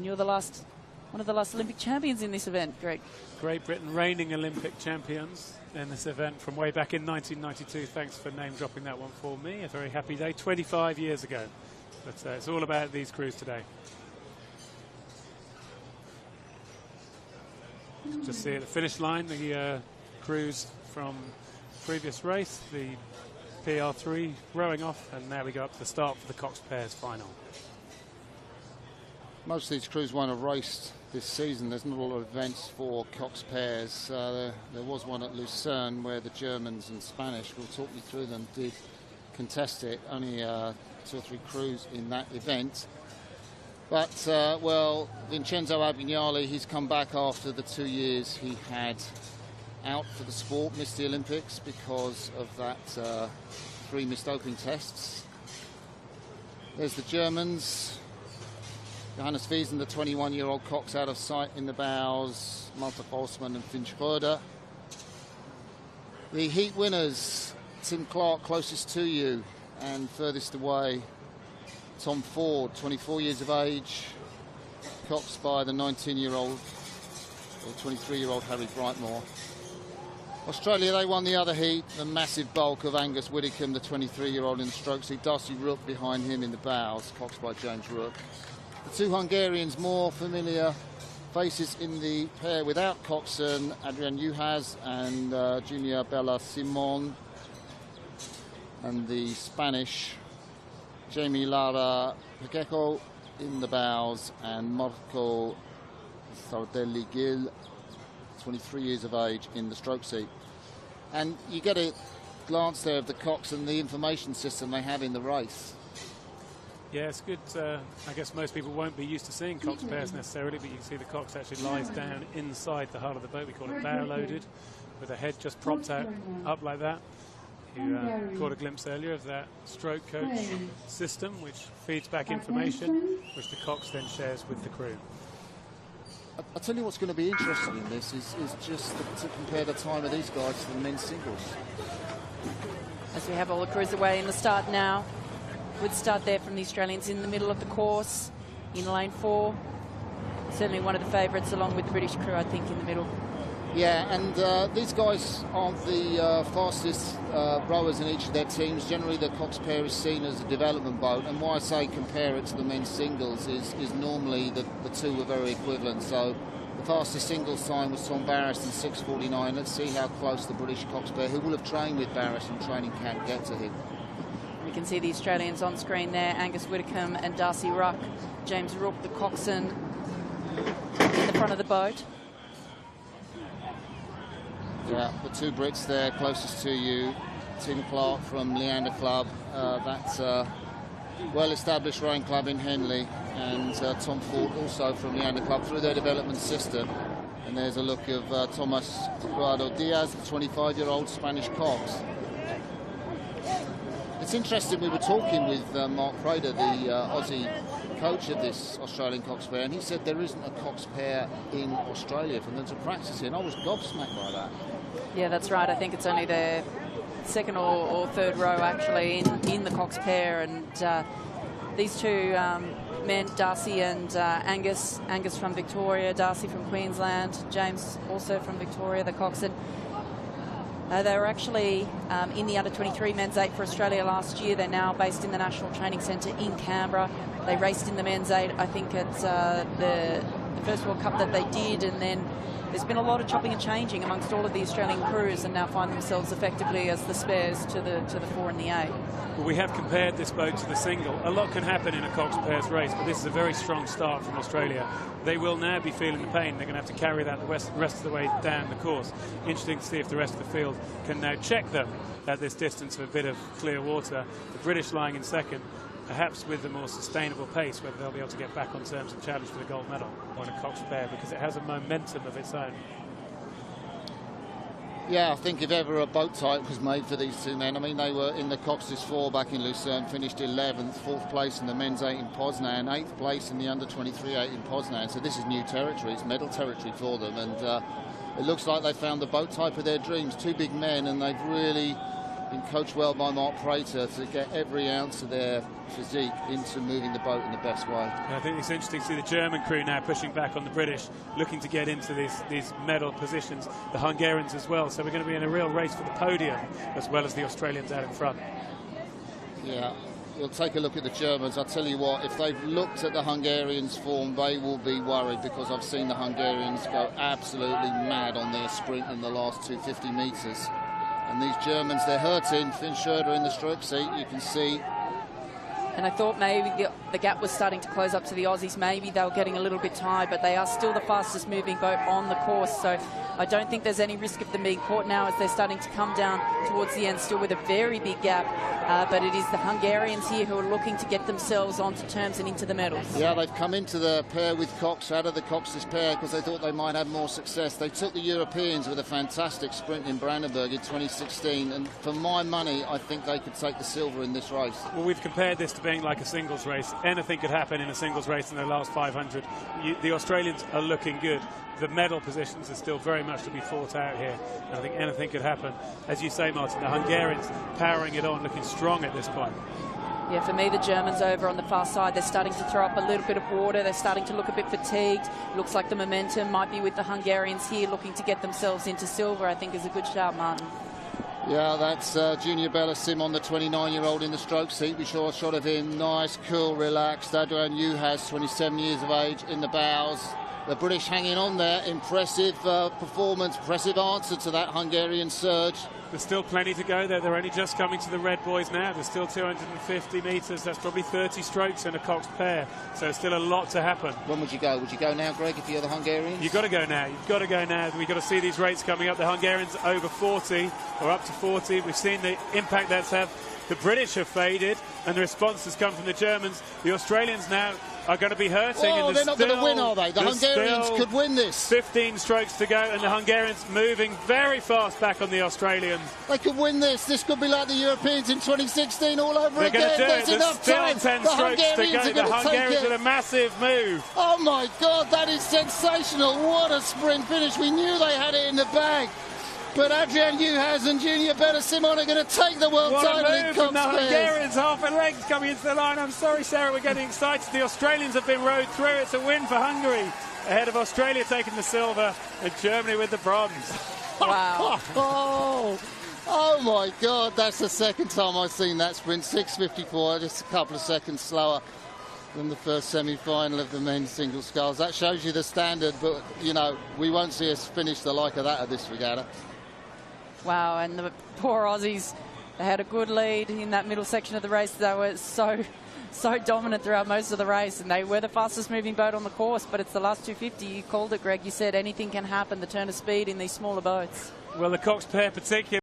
And you're one of the last Olympic champions in this event, Greg. Great Britain reigning Olympic champions in this event from way back in 1992. Thanks for name dropping that one for me. A very happy day, 25 years ago. But it's all about these crews today. Just see at the finish line the crews from previous race, the PR3 rowing off, and now we go up to the start for the Cox Pairs final. Most of these crews won't have raced this season. There's not a lot of events for Cox Pairs. There was one at Lucerne where the Germans and Spanish, we'll talk you through them, did contest it. Only 2 or 3 crews in that event. But, well, Vincenzo Abignali, he's come back after the 2 years he had out for the sport, missed the Olympics because of that 3 missed doping tests. There's the Germans. Johannes Wiesen, the 21-year-old Cox, out of sight in the bows. Malte Grossmann and Finn Schröder. The heat winners, Tim Clark closest to you and furthest away. Tom Ford, 24 years of age, coxed by the 19-year-old or 23-year-old Harry Brightmore. Australia, they won the other heat, the massive bulk of Angus Widdicombe, the 23-year-old in the stroke seat. Darcy Rook behind him in the bows, coxed by James Rook. The 2 Hungarians, more familiar faces in the pair without Coxon, Adrian Juhas and Junior Bella Simon. And the Spanish, Jamie Lara Pacheco in the bows and Marco Sardelli Gil, 23 years of age, in the stroke seat. And you get a glance there of the Cox and the information system they have in the race. Yeah, it's good. I guess most people won't be used to seeing Cox Pairs necessarily, but you can see the Cox actually lies down inside the hull of the boat. We call it bow loaded, with the head just propped out up like that. You caught a glimpse earlier of that stroke coach system, which feeds back information, which the Cox then shares with the crew. I'll tell you what's going to be interesting in this is just to compare the time of these guys to the men's singles. As we have all the crews away in the start now. Good start there from the Australians in the middle of the course, in lane 4. Certainly one of the favourites, along with the British crew, I think, in the middle. Yeah, and these guys aren't the fastest rowers in each of their teams. Generally, the Cox pair is seen as a development boat, and why I say compare it to the men's singles is normally the 2 were very equivalent. So the fastest singles time was Tom Barris in 6:49. Let's see how close the British Cox pair, who will have trained with Barris in training camp, get to him. You can see the Australians on screen there, Angus Widdicombe and Darcy Ruck. James Rook, the coxswain, in the front of the boat. Yeah, the 2 Brits there closest to you. Tim Clark from Leander Club, that's a well-established rowing club in Henley, and Tom Ford also from Leander Club through their development system. And there's a look of Tomas Guado Diaz, the 25-year-old Spanish Cox. It's interesting, we were talking with Mark Prader, the Aussie coach of this Australian Cox pair, and he said there isn't a Cox pair in Australia for them to practice in. I was gobsmacked by that. Yeah, that's right. I think it's only their 2nd or 3rd row, actually, in the Cox pair. And these 2 men, Darcy and Angus from Victoria, Darcy from Queensland, James also from Victoria, the coxswain. They were actually in the under-23 men's 8 for Australia last year. They're now based in the National Training Centre in Canberra. They raced in the men's 8, I think, at the first World Cup that they did, and then there's been a lot of chopping and changing amongst all of the Australian crews, and now find themselves effectively as the spares to the 4 and the 8. Well, we have compared this boat to the single. A lot can happen in a Cox Pairs race, but this is a very strong start from Australia. They will now be feeling the pain. They're going to have to carry that the rest of the way down the course. Interesting to see if the rest of the field can now check them at this distance of a bit of clear water. The British lying in 2nd, perhaps with a more sustainable pace, whether they'll be able to get back on terms and challenge for the gold medal on a Cox pair, because it has a momentum of its own. Yeah, I think if ever a boat type was made for these 2 men, I mean, they were in the Cox's 4 back in Lucerne, finished 11th, 4th place in the men's 8 in Poznan, 8th place in the under-23 8 in Poznan. So this is new territory, it's medal territory for them, and it looks like they found the boat type of their dreams. 2 big men, and they've really been coached well by Mark Prater to get every ounce of their physique into moving the boat in the best way. And I think it's interesting to see the German crew now pushing back on the British, looking to get into these medal positions, the Hungarians as well. So we're going to be in a real race for the podium, as well as the Australians out in front. Yeah, we'll take a look at the Germans. I'll tell you what, if they've looked at the Hungarians' form, they will be worried, because I've seen the Hungarians go absolutely mad on their sprint in the last 250 metres. And these Germans, they're hurting. Finn Schroeder in the stroke seat, you can see. And I thought maybe the gap was starting to close up to the Aussies. Maybe they were getting a little bit tired, but they are still the fastest moving boat on the course. So I don't think there's any risk of them being caught now, as they're starting to come down towards the end, still with a very big gap. But it is the Hungarians here who are looking to get themselves onto terms and into the medals. Yeah, they've come into the pair with Cox, out of the Cox's pair, because they thought they might have more success. They took the Europeans with a fantastic sprint in Brandenburg in 2016, and for my money, I think they could take the silver in this race. Well, we've compared this to being like a singles race. Anything could happen in a singles race in the last 500. The Australians are looking good. The medal positions are still very much to be fought out here. And I think anything could happen. As you say, Martin, the Hungarians powering it on, looking strong at this point. Yeah, for me, the Germans over on the far side, they're starting to throw up a little bit of water. They're starting to look a bit fatigued. Looks like the momentum might be with the Hungarians here, looking to get themselves into silver, I think is a good shout, Martin. Yeah, that's Junior Bellosimon, the 29-year-old in the stroke seat. We saw a shot of him, nice, cool, relaxed. Adrian Juhas, 27 years of age, in the bows. The British hanging on there. Impressive performance, impressive answer to that Hungarian surge. There's still plenty to go there. They're only just coming to the red buoys now. There's still 250 metres. That's probably 30 strokes in a Cox pair. So there's still a lot to happen. When would you go? Would you go now, Greg, if you're the Hungarians? You've got to go now. You've got to go now. We've got to see these rates coming up. The Hungarians over 40 or up to 40. We've seen the impact that's had. The British have faded, and the response has come from the Germans. The Australians now are going to be hurting. Oh, and they're not going to win, are they? The Hungarians could win this. 15 strokes to go, and the Hungarians moving very fast back on the Australians. They could win this. This could be like the Europeans in 2016 all over They're again. Going to do There's it. There's enough still time. 10 the strokes Hungarians to go. The Hungarians with a massive move. Oh my God, that is sensational. What a sprint finish. We knew they had it in the bag. But Adrian Juhas and Junior Bellosimon are going to take the world title in Cox the Hungarians, half a leg coming into the line. I'm sorry, Sarah, we're getting excited. The Australians have been rowed through. It's a win for Hungary, ahead of Australia taking the silver and Germany with the bronze. Wow. Oh my God, that's the second time I've seen that sprint. 6:54, just a couple of seconds slower than the first semi-final of the men's single sculls. That shows you the standard, but, you know, we won't see us finish the like of that at this regatta. Wow, and the poor Aussies, they had a good lead in that middle section of the race. They were so dominant throughout most of the race, and they were the fastest moving boat on the course, but it's the last 250. You called it, Greg. You said anything can happen, the turn of speed in these smaller boats. Well, the Cox pair particularly.